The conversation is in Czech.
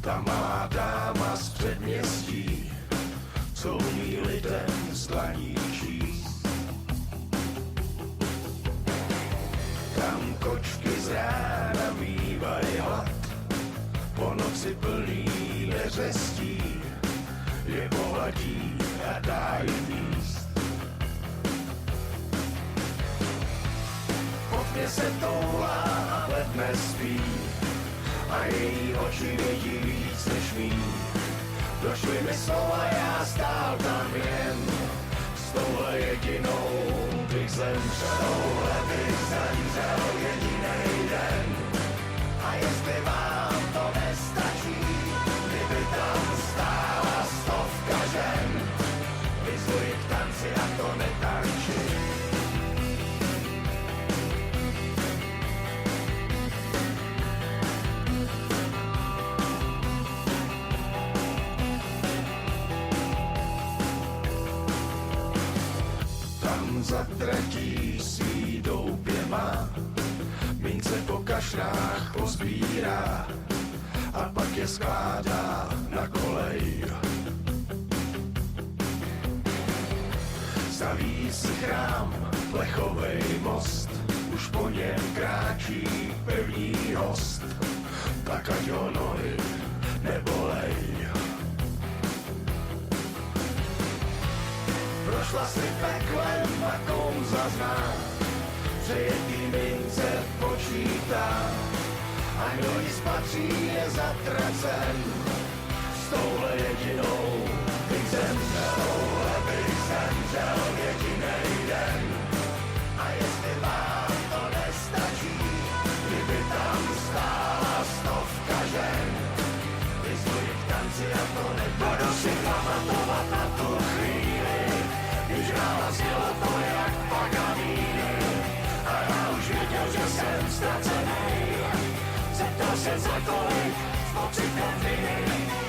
Ta malá dáma z předměstí, co umí lidem z dlaní číst. Tam kočky z rána mývají hlad, po noci plný neřestí, je pohladí a dá jim jíst. Po tmě se toulá a ledne spí, a její oči vidí víc než mý. Došly mi slova, já stál tam jen, s touhle jedinou bych zemřel. Touhle bych zemřel jedinej den. A jestli vám to nestačí, kdyby tam stála 100 žen, vyzvuji k tanci a to netančí. Za tratí svý doupě má, mince po kašrách pozbírá a pak je skládá na kolej. Staví si chrám, plechovej most, už po něm kráčí pevný host, tak ať ho nohy nebolej. Prošla si peklem a kouzla zná, přejetý mince počítá, a kdo jí spatří je zatracen. S touhle jedinou bych zemřel, touhle bych zemřel jedinej den. A jestli vám to nestačí, kdyby tam stála 100 žen, vyzvuji k tanci a to nebudu si pamatovat na tu chvíli, když hrála znělo to jak Paganini. A já už věděl, že jsem ztracenej, zeptal jsem za kolik s pocitem viny.